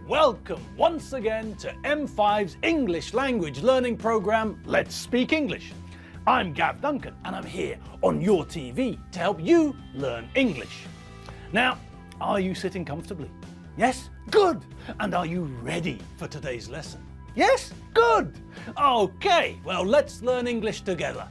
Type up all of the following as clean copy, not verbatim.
Welcome once again to M5's English language learning program, Let's Speak English. I'm Gav Duncan and I'm here on your TV to help you learn English. Now, are you sitting comfortably? Yes? Good! And are you ready for today's lesson? Yes? Good! Okay, well, let's learn English together.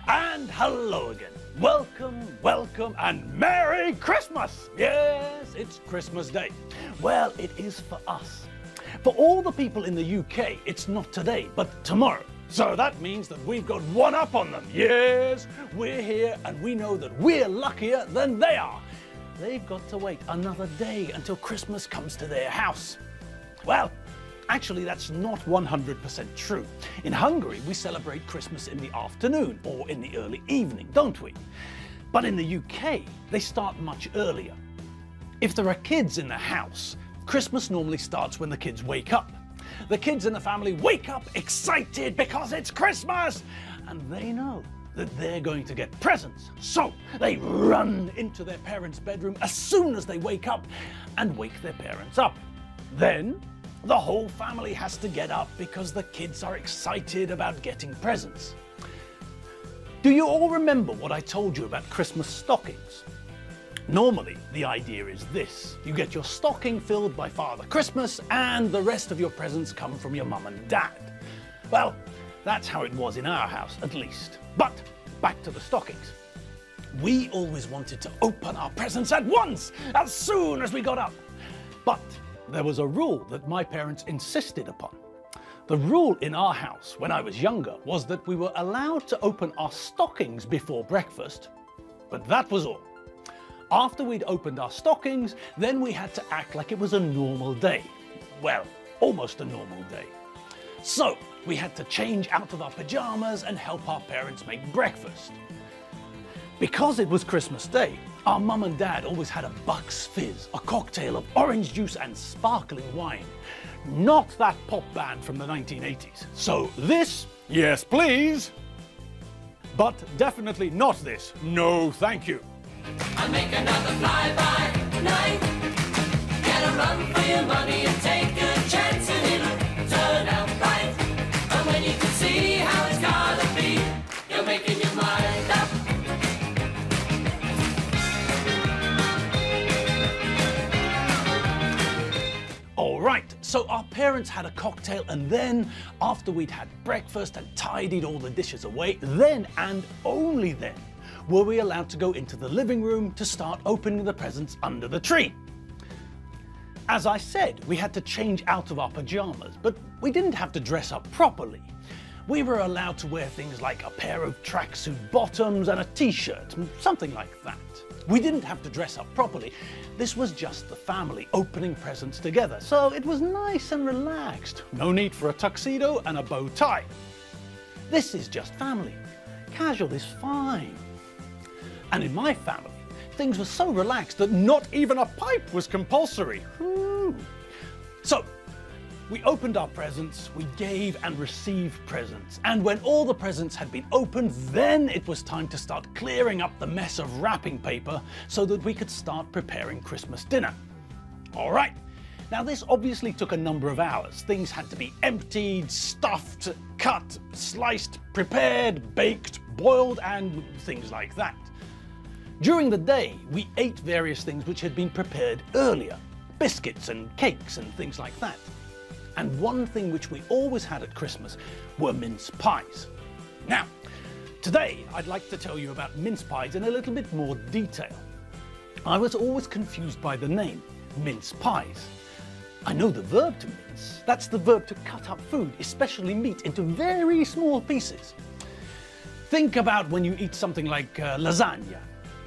And hello again. Welcome, welcome, and Merry Christmas! Yes, it's Christmas Day. Well, it is for us. For all the people in the UK, it's not today, but tomorrow. So that means that we've got one up on them. Yes, we're here and we know that we're luckier than they are. They've got to wait another day until Christmas comes to their house. Well, actually, that's not 100% true. In Hungary, we celebrate Christmas in the afternoon or in the early evening, don't we? But in the UK, they start much earlier. If there are kids in the house, Christmas normally starts when the kids wake up. The kids in the family wake up excited because it's Christmas, and they know that they're going to get presents. So they run into their parents' bedroom as soon as they wake up and wake their parents up. Then the whole family has to get up because the kids are excited about getting presents. Do you all remember what I told you about Christmas stockings? Normally, the idea is this. You get your stocking filled by Father Christmas and the rest of your presents come from your mum and dad. Well, that's how it was in our house, at least. But back to the stockings. We always wanted to open our presents at once, as soon as we got up. But there was a rule that my parents insisted upon. The rule in our house when I was younger was that we were allowed to open our stockings before breakfast, but that was all. After we'd opened our stockings, then we had to act like it was a normal day. Well, almost a normal day. So we had to change out of our pajamas and help our parents make breakfast. Because it was Christmas Day, our mum and dad always had a Bucks Fizz, a cocktail of orange juice and sparkling wine. Not that pop band from the 1980s. So this, yes please, but definitely not this, no thank you. I'll make another fly-by night. Get a run for your money and take a chance and it'll turn out right. And when you can see how it's gotta be, you're making your mind up. Alright, so our parents had a cocktail and then, after we'd had breakfast and tidied all the dishes away, then and only then were we allowed to go into the living room to start opening the presents under the tree. As I said, we had to change out of our pajamas, but we didn't have to dress up properly. We were allowed to wear things like a pair of tracksuit bottoms and a t-shirt, something like that. We didn't have to dress up properly. This was just the family opening presents together, so it was nice and relaxed. No need for a tuxedo and a bow tie. This is just family. Casual is fine. And in my family, things were so relaxed that not even a pipe was compulsory. So, we opened our presents, we gave and received presents, and when all the presents had been opened, then it was time to start clearing up the mess of wrapping paper so that we could start preparing Christmas dinner. All right, now this obviously took a number of hours. Things had to be emptied, stuffed, cut, sliced, prepared, baked, boiled, and things like that. During the day, we ate various things which had been prepared earlier, biscuits and cakes and things like that. And one thing which we always had at Christmas were mince pies. Now, today I'd like to tell you about mince pies in a little bit more detail. I was always confused by the name, mince pies. I know the verb to mince. That's the verb to cut up food, especially meat, into very small pieces. Think about when you eat something like lasagna.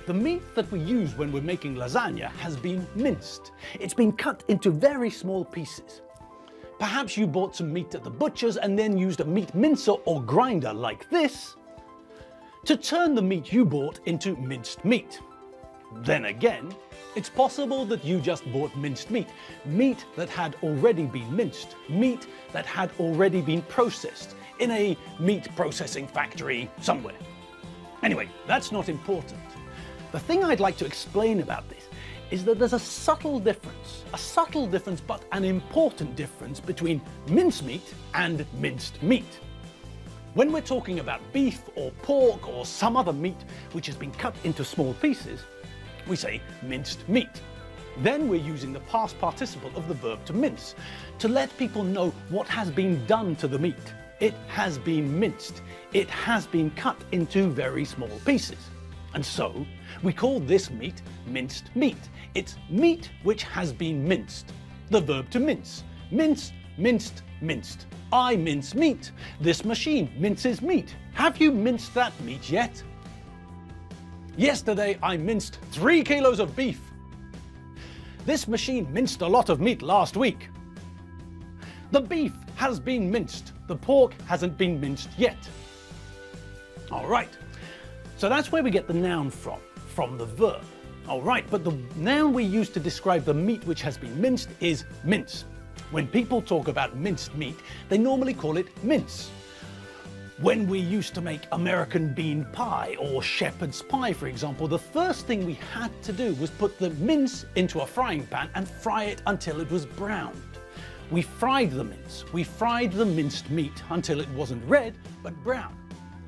The meat that we use when we're making lasagna has been minced. It's been cut into very small pieces. Perhaps you bought some meat at the butcher's and then used a meat mincer or grinder like this to turn the meat you bought into minced meat. Then again, it's possible that you just bought minced meat, meat that had already been minced, meat that had already been processed in a meat processing factory somewhere. Anyway, that's not important. The thing I'd like to explain about this is that there's a subtle difference but an important difference between mincemeat and minced meat. When we're talking about beef or pork or some other meat which has been cut into small pieces, we say minced meat. Then we're using the past participle of the verb to mince, to let people know what has been done to the meat. It has been minced. It has been cut into very small pieces. And so, we call this meat minced meat. It's meat which has been minced. The verb to mince. Mince, minced, minced. I mince meat. This machine minces meat. Have you minced that meat yet? Yesterday I minced 3 kilos of beef. This machine minced a lot of meat last week. The beef has been minced. The pork hasn't been minced yet. All right, so that's where we get the noun from the verb. All right, but the noun we use to describe the meat which has been minced is mince. When people talk about minced meat, they normally call it mince. When we used to make American bean pie or shepherd's pie, for example, the first thing we had to do was put the mince into a frying pan and fry it until it was browned. We fried the mince. We fried the minced meat until it wasn't red, but brown.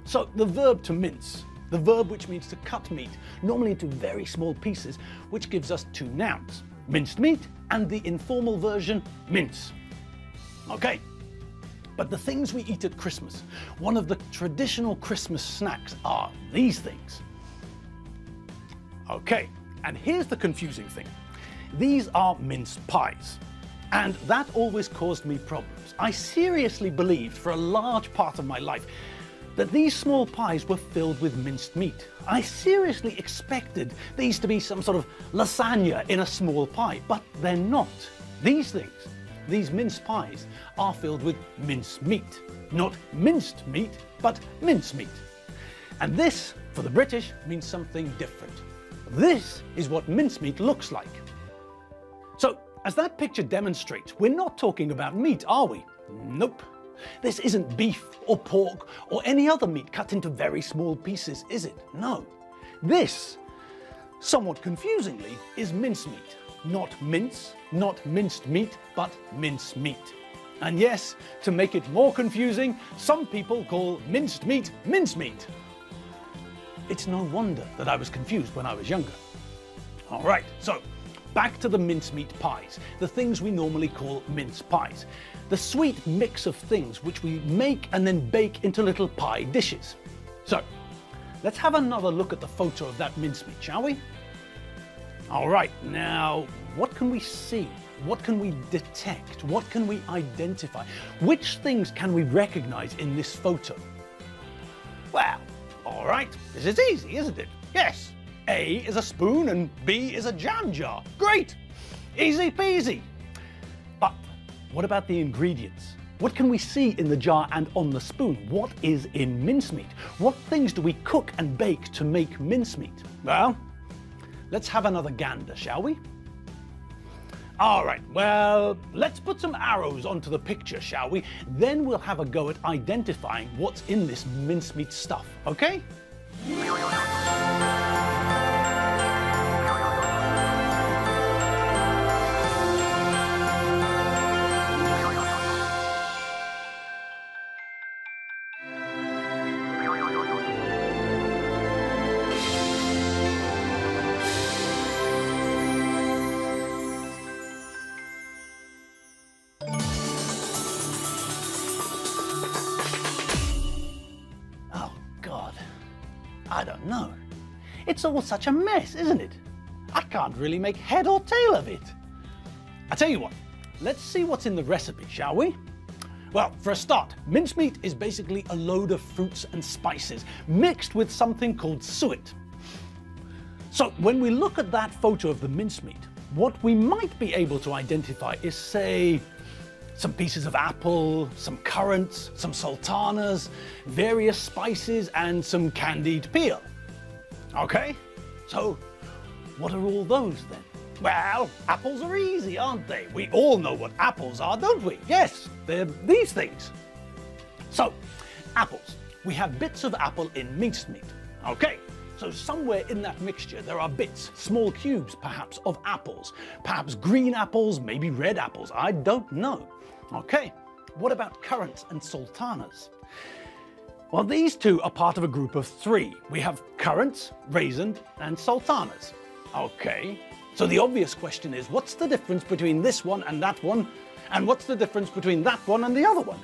So the verb to mince, the verb which means to cut meat, normally into very small pieces, which gives us 2 nouns, minced meat and the informal version, mince. Okay. But the things we eat at Christmas, one of the traditional Christmas snacks are these things. Okay, and here's the confusing thing. These are mince pies. And that always caused me problems. I seriously believed for a large part of my life that these small pies were filled with minced meat. I seriously expected these to be some sort of lasagna in a small pie, but they're not. These things, these mince pies, are filled with mince meat. Not minced meat, but mince meat. And this, for the British, means something different. This is what mincemeat looks like. So, as that picture demonstrates, we're not talking about meat, are we? Nope. This isn't beef or pork or any other meat cut into very small pieces, is it? No. This, somewhat confusingly, is mincemeat. Not mince, not minced meat, but mince meat. And yes, to make it more confusing, some people call minced meat mincemeat. It's no wonder that I was confused when I was younger. All right, so back to the mincemeat pies, the things we normally call mince pies. The sweet mix of things which we make and then bake into little pie dishes. So, let's have another look at the photo of that mincemeat, shall we? All right, now, what can we see? What can we detect? What can we identify? Which things can we recognize in this photo? Well, all right, this is easy, isn't it? Yes, A is a spoon and B is a jam jar. Great, easy peasy. But what about the ingredients? What can we see in the jar and on the spoon? What is in mincemeat? What things do we cook and bake to make mincemeat? Well, let's have another gander, shall we? All right, well, let's put some arrows onto the picture, shall we? Then we'll have a go at identifying what's in this mincemeat stuff, okay? I don't know. It's all such a mess, isn't it? I can't really make head or tail of it. I tell you what, let's see what's in the recipe, shall we? Well, for a start, mincemeat is basically a load of fruits and spices mixed with something called suet. So when we look at that photo of the mincemeat, what we might be able to identify is, say, some pieces of apple, some currants, some sultanas, various spices, and some candied peel. Okay, so what are all those then? Well, apples are easy, aren't they? We all know what apples are, don't we? Yes, they're these things. So, apples. We have bits of apple in mincemeat. Okay, So somewhere in that mixture there are bits, small cubes perhaps, of apples. Perhaps green apples, maybe red apples, I don't know. Okay, what about currants and sultanas? Well, these two are part of a group of three. We have currants, raisins, and sultanas. Okay, so the obvious question is, what's the difference between this one and that one? And what's the difference between that one and the other one?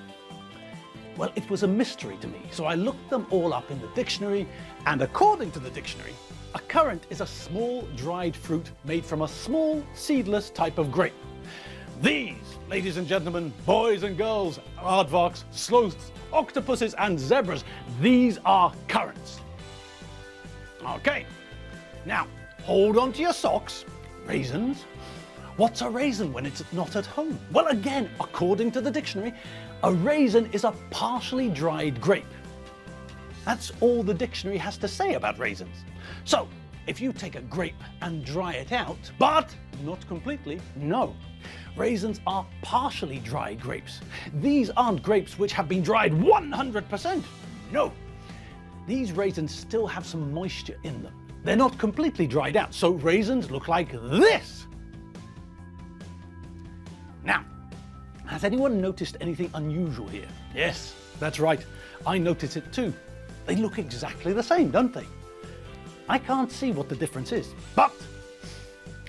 Well, it was a mystery to me, so I looked them all up in the dictionary, and according to the dictionary, a currant is a small dried fruit made from a small seedless type of grape. These, ladies and gentlemen, boys and girls, aardvarks, sloths, octopuses and zebras, these are currants. Okay, now hold on to your socks. Raisins. What's a raisin when it's not at home? Well, again, according to the dictionary, a raisin is a partially dried grape. That's all the dictionary has to say about raisins. So, if you take a grape and dry it out, but not completely, no. Raisins are partially dried grapes. These aren't grapes which have been dried 100%. No. These raisins still have some moisture in them. They're not completely dried out, so raisins look like this. Now, has anyone noticed anything unusual here? Yes, that's right. I noticed it too. They look exactly the same, don't they? I can't see what the difference is, but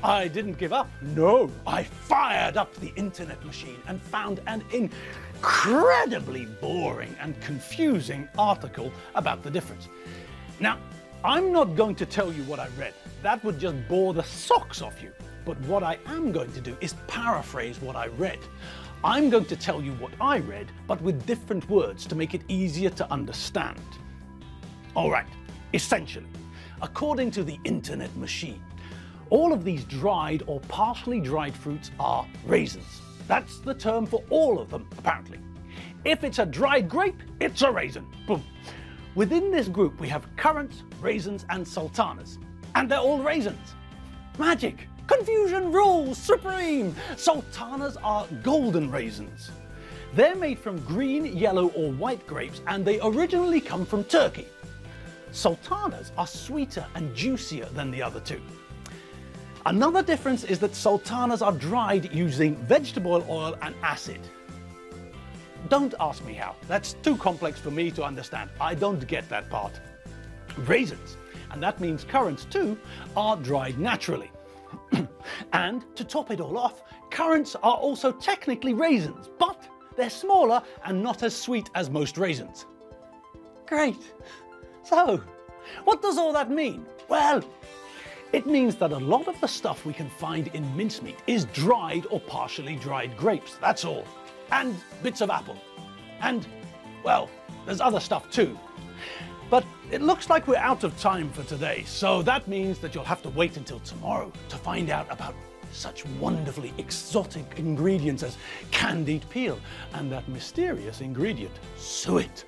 I didn't give up. No, I fired up the internet machine and found an incredibly boring and confusing article about the difference. Now, I'm not going to tell you what I read. That would just bore the socks off you. But what I am going to do is paraphrase what I read. I'm going to tell you what I read, but with different words to make it easier to understand. All right, essentially, according to the internet machine, all of these dried or partially dried fruits are raisins. That's the term for all of them, apparently. If it's a dried grape, it's a raisin. Boom. Within this group, we have currants, raisins, and sultanas. And they're all raisins. Magic! Confusion rules supreme! Sultanas are golden raisins. They're made from green, yellow, or white grapes, and they originally come from Turkey. Sultanas are sweeter and juicier than the other two. Another difference is that sultanas are dried using vegetable oil and acid. Don't ask me how. That's too complex for me to understand. I don't get that part. Raisins, and that means currants too, are dried naturally. And to top it all off, currants are also technically raisins, but they're smaller and not as sweet as most raisins. Great. So, what does all that mean? Well, it means that a lot of the stuff we can find in mincemeat is dried or partially dried grapes, that's all. And bits of apple. And, well, there's other stuff too. But it looks like we're out of time for today, so that means that you'll have to wait until tomorrow to find out about such wonderfully exotic ingredients as candied peel and that mysterious ingredient, suet.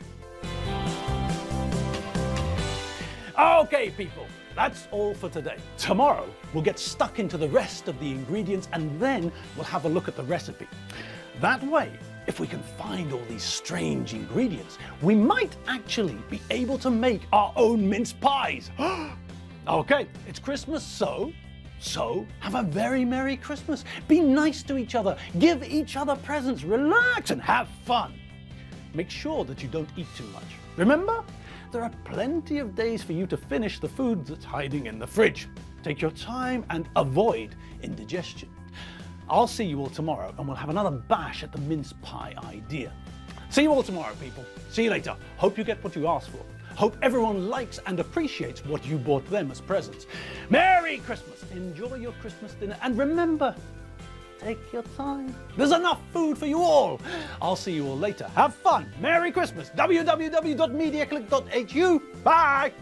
Okay, people, that's all for today. Tomorrow, we'll get stuck into the rest of the ingredients and then we'll have a look at the recipe. That way, if we can find all these strange ingredients, we might actually be able to make our own mince pies. Okay, it's Christmas, so have a very Merry Christmas. Be nice to each other, give each other presents, relax and have fun. Make sure that you don't eat too much. Remember, there are plenty of days for you to finish the food that's hiding in the fridge. Take your time and avoid indigestion. I'll see you all tomorrow and we'll have another bash at the mince pie idea. See you all tomorrow, people. See you later. Hope you get what you asked for. Hope everyone likes and appreciates what you bought them as presents. Merry Christmas. Enjoy your Christmas dinner and remember, take your time. There's enough food for you all. I'll see you all later. Have fun. Merry Christmas. www.mediaclick.hu. Bye.